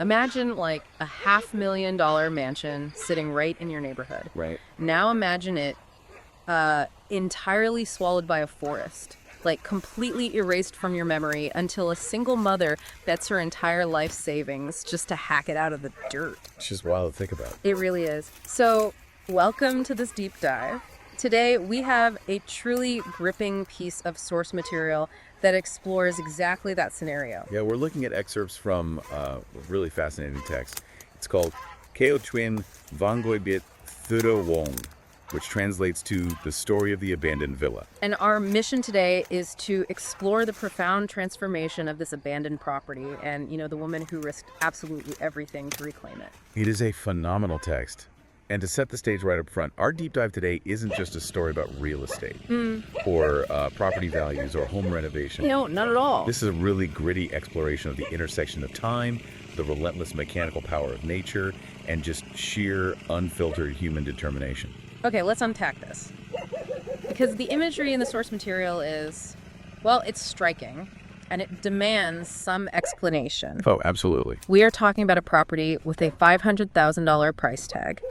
Imagine like a $500,000 mansion sitting right in your neighborhood. Right. Now imagine it entirely swallowed by a forest, like completely erased from your memory until a single mother bets her entire life savings just to hack it out of the dirt. It's just wild to think about. It really is. So, welcome to this deep dive. Today, we have a truly gripping piece of source material that explores exactly that scenario. Yeah, we're looking at excerpts from a really fascinating text. It's called Keo Twin Vangoibit Thudo Wong, which translates to The Story of the Abandoned Villa. And our mission today is to explore the profound transformation of this abandoned property and, the woman who risked absolutely everything to reclaim it. It is a phenomenal text. And to set the stage right up front, our deep dive today isn't just a story about real estate or property values or home renovation. No, not at all. This is a really gritty exploration of the intersection of time, the relentless mechanical power of nature, and just sheer, unfiltered human determination. Okay, let's unpack this. Because the imagery in the source material is, well, it's striking, and it demands some explanation. Oh, absolutely. We are talking about a property with a $500,000 price tag,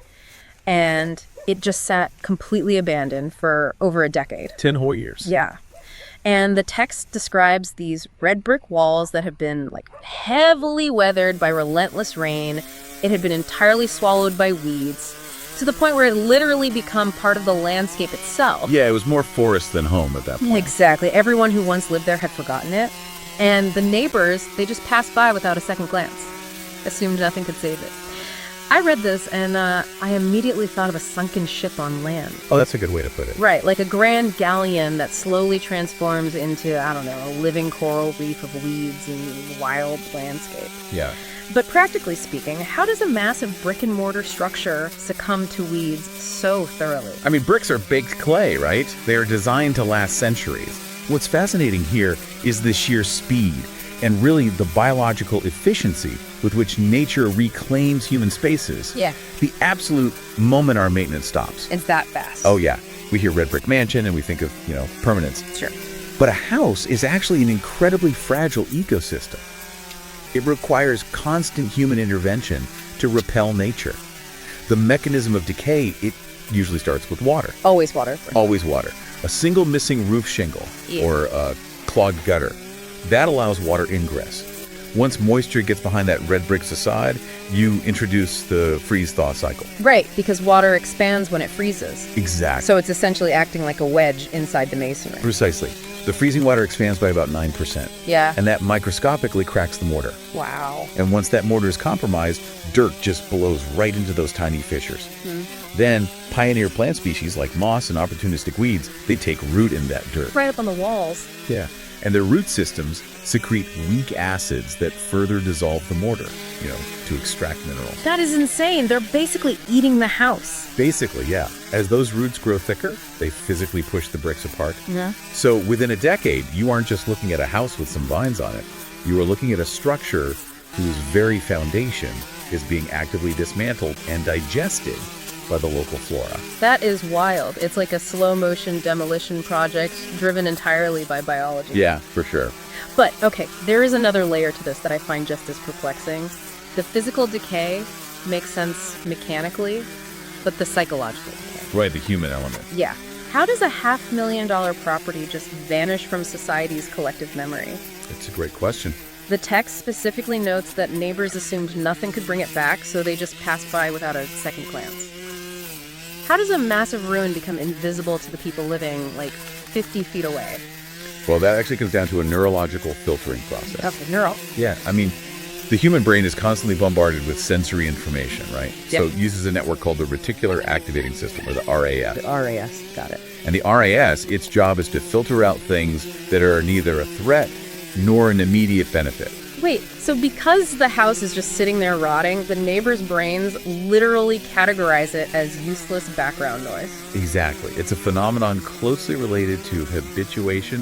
and it just sat completely abandoned for over a decade. 10 whole years. Yeah. And the text describes these red brick walls that have been heavily weathered by relentless rain. It had been entirely swallowed by weeds, to the point where it literally become part of the landscape itself. Yeah, it was more forest than home at that point. Exactly. Everyone who once lived there had forgotten it. And the neighbors, they just passed by without a second glance, assumed nothing could save it. I read this and I immediately thought of a sunken ship on land. Oh, that's a good way to put it. Right, like a grand galleon that slowly transforms into, a living coral reef of weeds and wild landscape. Yeah. But practically speaking, how does a massive brick and mortar structure succumb to weeds so thoroughly? I mean, bricks are baked clay, right? They are designed to last centuries. What's fascinating here is the sheer speed and really the biological efficiency with which nature reclaims human spaces. Yeah. The absolute moment our maintenance stops. It's that fast. Oh, yeah. We hear red brick mansion and we think of, permanence. Sure. But a house is actually an incredibly fragile ecosystem. It requires constant human intervention to repel nature. The mechanism of decay, it usually starts with water. Always water. Always water. A single missing roof shingle or a clogged gutter, that allows water ingress. Once moisture gets behind that red brick facade, you introduce the freeze-thaw cycle. Right, because water expands when it freezes. Exactly. So it's essentially acting like a wedge inside the masonry. Precisely. The freezing water expands by about 9%. Yeah. And that microscopically cracks the mortar. Wow. And once that mortar is compromised, dirt just blows right into those tiny fissures. Then, pioneer plant species like moss and opportunistic weeds, they take root in that dirt. Right up on the walls. Yeah. And their root systems secrete weak acids that further dissolve the mortar, to extract minerals. That is insane. They're basically eating the house. Basically, yeah. As those roots grow thicker, they physically push the bricks apart. Yeah. So within a decade, you aren't just looking at a house with some vines on it. You are looking at a structure whose very foundation is being actively dismantled and digested by the local flora. That is wild. It's like a slow-motion demolition project driven entirely by biology. Yeah, for sure. But, okay, there is another layer to this that I find just as perplexing. The physical decay makes sense mechanically, but the psychological decay. Right, the human element. Yeah. How does a $500,000 property just vanish from society's collective memory? It's a great question. The text specifically notes that neighbors assumed nothing could bring it back, so they just passed by without a second glance. How does a massive ruin become invisible to the people living, 50 feet away? Well, that actually comes down to a neurological filtering process. Okay, neural. Yeah, I mean, the human brain is constantly bombarded with sensory information, right? Yep. So it uses a network called the reticular activating system, or the RAS. The RAS, got it. And the RAS, its job is to filter out things that are neither a threat nor an immediate benefit. Wait, so because the house is just sitting there rotting, the neighbors' brains literally categorize it as useless background noise. Exactly. It's a phenomenon closely related to habituation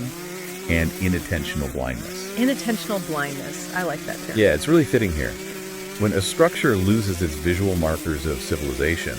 and inattentional blindness. Inattentional blindness. I like that term. Yeah, it's really fitting here. When a structure loses its visual markers of civilization,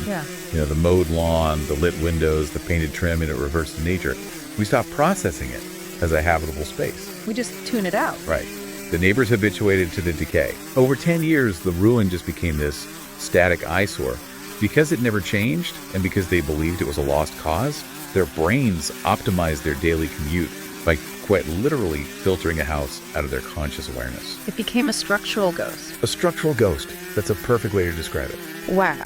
the mowed lawn, the lit windows, the painted trim, and it reverts to nature, we stop processing it as a habitable space. We just tune it out. Right. The neighbors habituated to the decay. Over 10 years, the ruin just became this static eyesore. Because it never changed, and because they believed it was a lost cause, their brains optimized their daily commute by quite literally filtering a house out of their conscious awareness. It became a structural ghost. A structural ghost. That's a perfect way to describe it. Wow.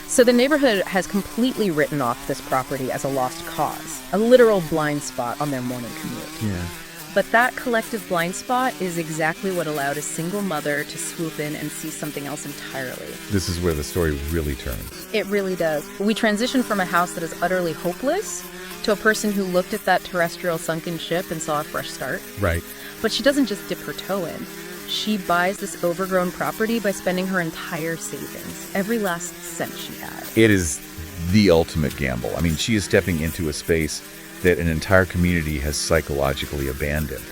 So the neighborhood has completely written off this property as a lost cause, a literal blind spot on their morning commute. Yeah. But that collective blind spot is exactly what allowed a single mother to swoop in and see something else entirely. This is where the story really turns. It really does. We transition from a house that is utterly hopeless to a person who looked at that terrestrial sunken ship and saw a fresh start. Right. But she doesn't just dip her toe in. She buys this overgrown property by spending her entire savings, every last cent she had. It is the ultimate gamble. I mean, she is stepping into a space that an entire community has psychologically abandoned,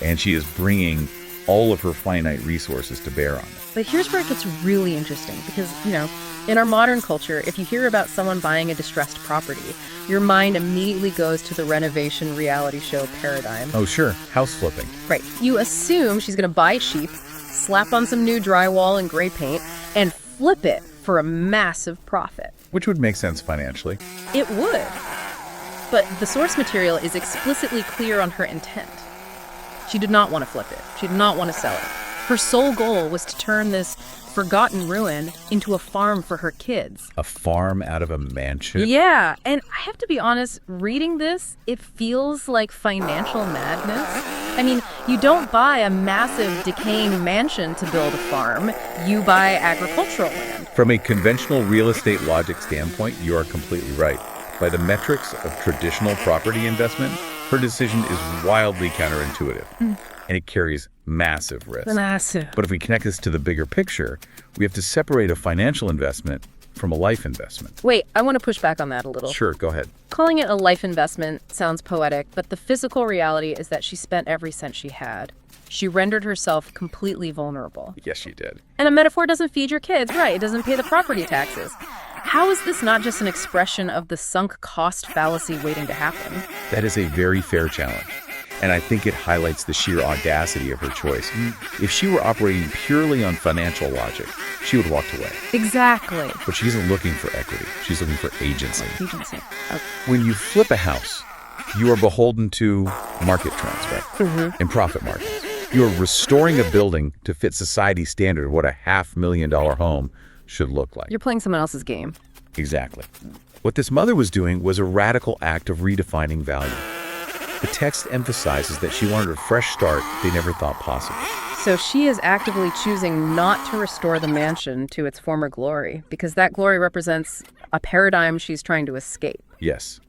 and she is bringing all of her finite resources to bear on it. But here's where it gets really interesting because, in our modern culture, if you hear about someone buying a distressed property, your mind immediately goes to the renovation reality show paradigm. Oh, sure. House flipping. Right. You assume she's going to buy cheap, slap on some new drywall and gray paint, and flip it for a massive profit. Which would make sense financially. It would. But the source material is explicitly clear on her intent. She did not want to flip it. She did not want to sell it. Her sole goal was to turn this forgotten ruin into a farm for her kids. A farm out of a mansion? Yeah, and I have to be honest, reading this, it feels like financial madness. I mean, you don't buy a massive decaying mansion to build a farm. You buy agricultural land. From a conventional real estate logic standpoint, you are completely right. By the metrics of traditional property investment, her decision is wildly counterintuitive, and it carries massive risk. Massive. But if we connect this to the bigger picture, we have to separate a financial investment from a life investment. Wait, I want to push back on that a little. Sure, go ahead. Calling it a life investment sounds poetic, but the physical reality is that she spent every cent she had. She rendered herself completely vulnerable. Yes, she did. And a metaphor doesn't feed your kids, right? It doesn't pay the property taxes. How is this not just an expression of the sunk cost fallacy waiting to happen? That is a very fair challenge. And I think it highlights the sheer audacity of her choice. If she were operating purely on financial logic, she would have walked away. Exactly. But she isn't looking for equity. She's looking for agency. Agency. Okay. When you flip a house, you are beholden to market trends, right? Mm-hmm. And profit margins. You are restoring a building to fit society's standard of what a $500,000 home should look like. You're playing someone else's game. Exactly. What this mother was doing was a radical act of redefining value. The text emphasizes that she wanted a fresh start they never thought possible. So she is actively choosing not to restore the mansion to its former glory, because that glory represents a paradigm she's trying to escape. Yes.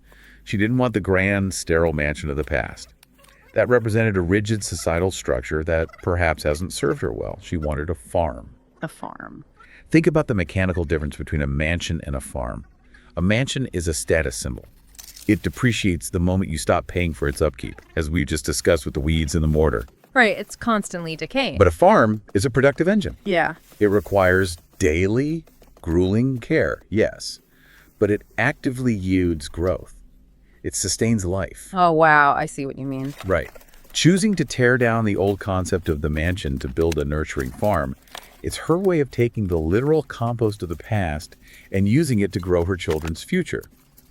She didn't want the grand, sterile mansion of the past. That represented a rigid societal structure that perhaps hasn't served her well. She wanted a farm. A farm. Think about the mechanical difference between a mansion and a farm. A mansion is a status symbol. It depreciates the moment you stop paying for its upkeep, as we just discussed with the weeds and the mortar. Right, it's constantly decaying. But a farm is a productive engine. Yeah. It requires daily, grueling care, yes, but it actively yields growth. It sustains life. Oh, wow, I see what you mean. Right. Choosing to tear down the old concept of the mansion to build a nurturing farm, it's her way of taking the literal compost of the past and using it to grow her children's future.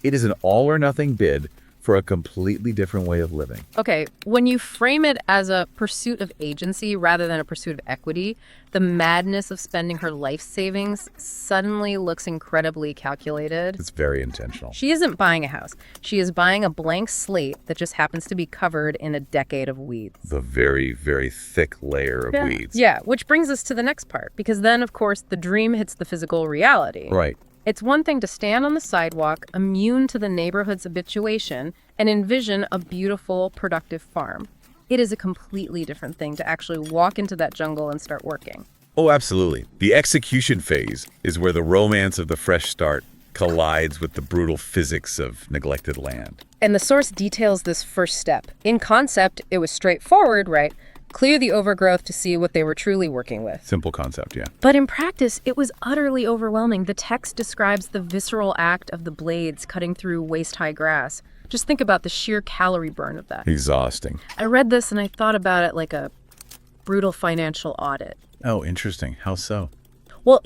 It is an all-or-nothing bid for a completely different way of living. Okay, when you frame it as a pursuit of agency rather than a pursuit of equity, the madness of spending her life savings suddenly looks incredibly calculated. It's very intentional. She isn't buying a house. She is buying a blank slate that just happens to be covered in a decade of weeds. The very, very thick layer of weeds. Yeah, which brings us to the next part, because then, of course, the dream hits the physical reality. Right. It's one thing to stand on the sidewalk, immune to the neighborhood's habituation, and envision a beautiful, productive farm. It is a completely different thing to actually walk into that jungle and start working. Oh, absolutely. The execution phase is where the romance of the fresh start collides with the brutal physics of neglected land. And the source details this first step. In concept, it was straightforward, right? Clear the overgrowth to see what they were truly working with. Simple concept, yeah. But in practice, it was utterly overwhelming. The text describes the visceral act of the blades cutting through waist-high grass. Just think about the sheer calorie burn of that. Exhausting. I read this and I thought about it like a brutal financial audit. Oh, interesting. How so? Well,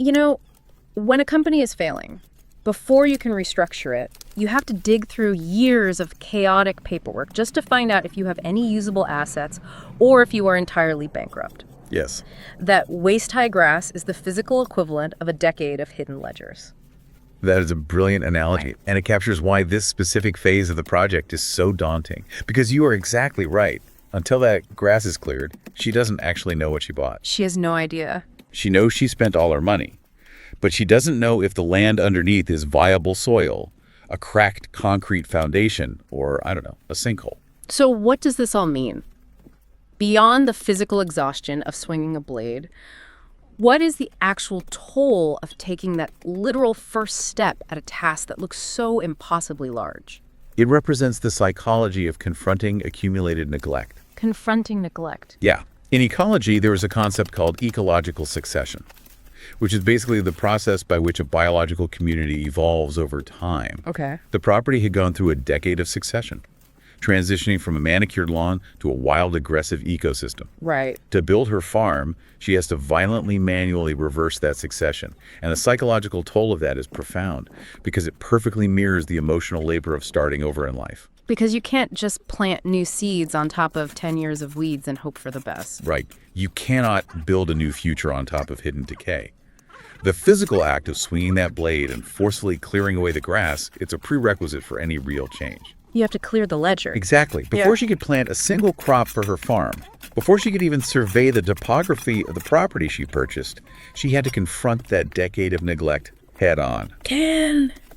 when a company is failing, before you can restructure it, you have to dig through years of chaotic paperwork just to find out if you have any usable assets or if you are entirely bankrupt. Yes. That waist-high grass is the physical equivalent of a decade of hidden ledgers. That is a brilliant analogy, and it captures why this specific phase of the project is so daunting. Because you are exactly right. Until that grass is cleared, she doesn't actually know what she bought. She has no idea. She knows she spent all her money, but she doesn't know if the land underneath is viable soil, a cracked concrete foundation, or, I don't know, a sinkhole. So what does this all mean? Beyond the physical exhaustion of swinging a blade, what is the actual toll of taking that literal first step at a task that looks so impossibly large? It represents the psychology of confronting accumulated neglect. Confronting neglect. Yeah. In ecology, there is a concept called ecological succession, which is basically the process by which a biological community evolves over time. Okay. The property had gone through a decade of succession, transitioning from a manicured lawn to a wild, aggressive ecosystem. Right. To build her farm, she has to violently, manually reverse that succession. And the psychological toll of that is profound because it perfectly mirrors the emotional labor of starting over in life. Because you can't just plant new seeds on top of 10 years of weeds and hope for the best. Right. You cannot build a new future on top of hidden decay. The physical act of swinging that blade and forcefully clearing away the grass, it's a prerequisite for any real change. You have to clear the ledger. Exactly. Before she could plant a single crop for her farm, before she could even survey the topography of the property she purchased, she had to confront that decade of neglect head on.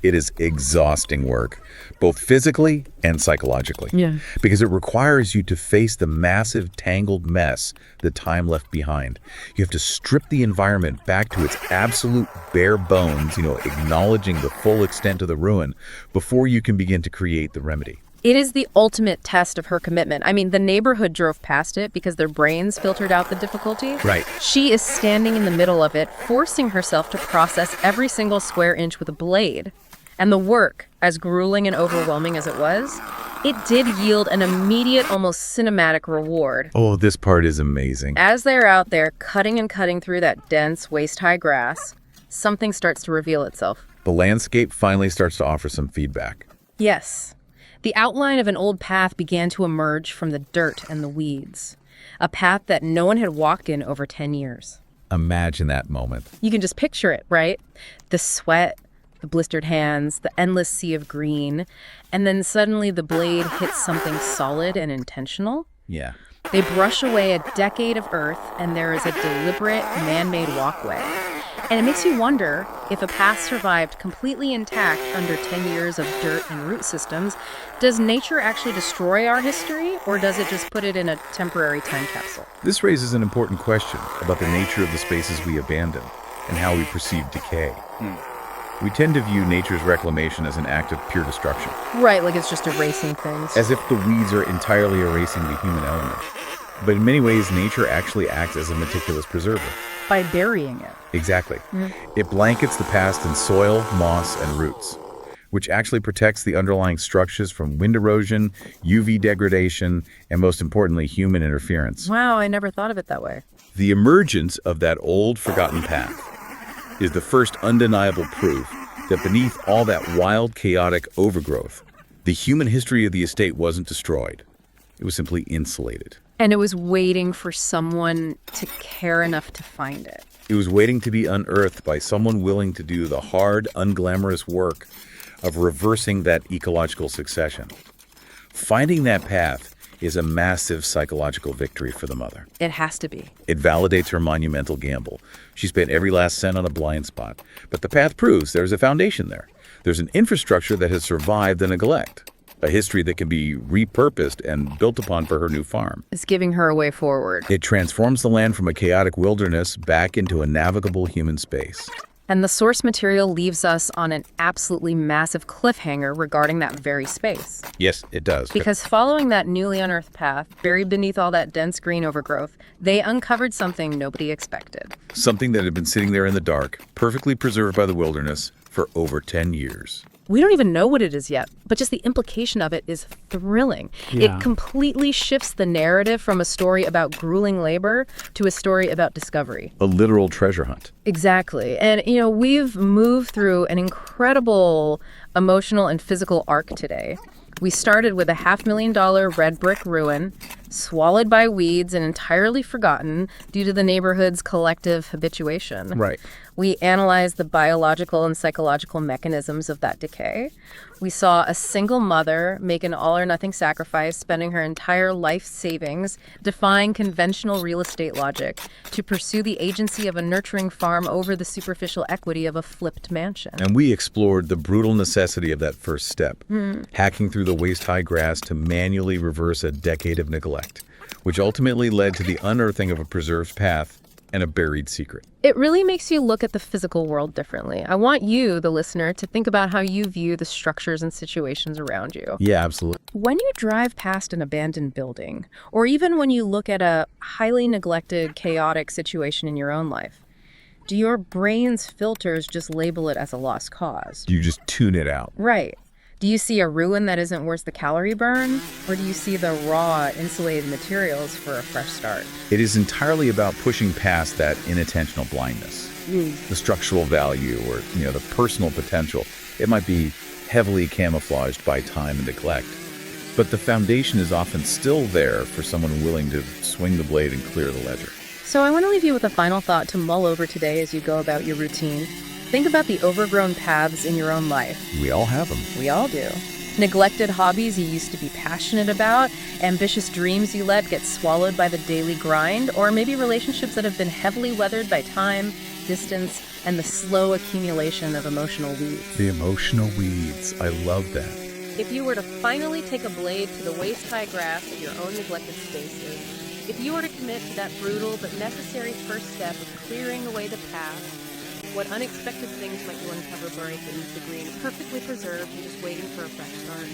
It is exhausting work, both physically and psychologically. Yeah. Because it requires you to face the massive, tangled mess that time left behind. You have to strip the environment back to its absolute bare bones, acknowledging the full extent of the ruin before you can begin to create the remedy. It is the ultimate test of her commitment. I mean, the neighborhood drove past it because their brains filtered out the difficulty. Right. She is standing in the middle of it, forcing herself to process every single square inch with a blade. And the work, as grueling and overwhelming as it was, it did yield an immediate, almost cinematic reward. Oh, this part is amazing. As they're out there cutting and cutting through that dense, waist-high grass, something starts to reveal itself. The landscape finally starts to offer some feedback. Yes. The outline of an old path began to emerge from the dirt and the weeds. A path that no one had walked in over 10 years. Imagine that moment. You can just picture it, right? The sweat, the blistered hands, the endless sea of green, and then suddenly the blade hits something solid and intentional. Yeah. They brush away a decade of earth, and there is a deliberate, man-made walkway. And it makes you wonder if a path survived completely intact under 10 years of dirt and root systems. Does nature actually destroy our history, or does it just put it in a temporary time capsule? This raises an important question about the nature of the spaces we abandon and how we perceive decay. We tend to view nature's reclamation as an act of pure destruction, Right, like it's just erasing things. as if the weeds are entirely erasing the human element. But in many ways, nature actually acts as a meticulous preserver. By burying it. Exactly. It blankets the past in soil, moss, and roots, which actually protects the underlying structures from wind erosion, UV degradation, and most importantly, human interference. Wow, I never thought of it that way. The emergence of that old, forgotten path is the first undeniable proof that beneath all that wild, chaotic overgrowth, the human history of the estate wasn't destroyed. It was simply insulated. And it was waiting for someone to care enough to find it. It was waiting to be unearthed by someone willing to do the hard, unglamorous work of reversing that ecological succession. Finding that path is a massive psychological victory for the mother. It has to be. It validates her monumental gamble. She spent every last cent on a blind spot. But the path proves there's a foundation there. There's an infrastructure that has survived the neglect. A history that can be repurposed and built upon for her new farm. It's giving her a way forward. It transforms the land from a chaotic wilderness back into a navigable human space. And the source material leaves us on an absolutely massive cliffhanger regarding that very space. Yes, it does. Because following that newly unearthed path, buried beneath all that dense green overgrowth, they uncovered something nobody expected. Something that had been sitting there in the dark, perfectly preserved by the wilderness, for over 10 years. We don't even know what it is yet, but just the implication of it is thrilling. Yeah. It completely shifts the narrative from a story about grueling labor to a story about discovery. A literal treasure hunt. Exactly. And, we've moved through an incredible emotional and physical arc today. We started with a $500,000 red brick ruin, swallowed by weeds and entirely forgotten due to the neighborhood's collective habituation. Right. We analyzed the biological and psychological mechanisms of that decay. We saw a single mother make an all-or-nothing sacrifice, spending her entire life savings, defying conventional real estate logic, to pursue the agency of a nurturing farm over the superficial equity of a flipped mansion. And we explored the brutal necessity of that first step, hacking through the waist-high grass to manually reverse a decade of neglect, which ultimately led to the unearthing of a preserved path and a buried secret. It really makes you look at the physical world differently. I want you, the listener, to think about how you view the structures and situations around you. Yeah, absolutely. When you drive past an abandoned building, or even when you look at a highly neglected, chaotic situation in your own life, do your brain's filters just label it as a lost cause? You just tune it out. Right. Do you see a ruin that isn't worth the calorie burn? Or do you see the raw, insulated materials for a fresh start? It is entirely about pushing past that inattentional blindness. The structural value or, the personal potential. It might be heavily camouflaged by time and neglect. But the foundation is often still there for someone willing to swing the blade and clear the ledger. So I want to leave you with a final thought to mull over today as you go about your routine. Think about the overgrown paths in your own life. We all have them. We all do. Neglected hobbies you used to be passionate about, ambitious dreams you let get swallowed by the daily grind, or maybe relationships that have been heavily weathered by time, distance, and the slow accumulation of emotional weeds. The emotional weeds. I love that. If you were to finally take a blade to the waist-high grass of your own neglected spaces, if you were to commit to that brutal but necessary first step of clearing away the past, what unexpected things might you uncover buried beneath the green, perfectly preserved and just waiting for a fresh start?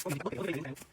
Okay.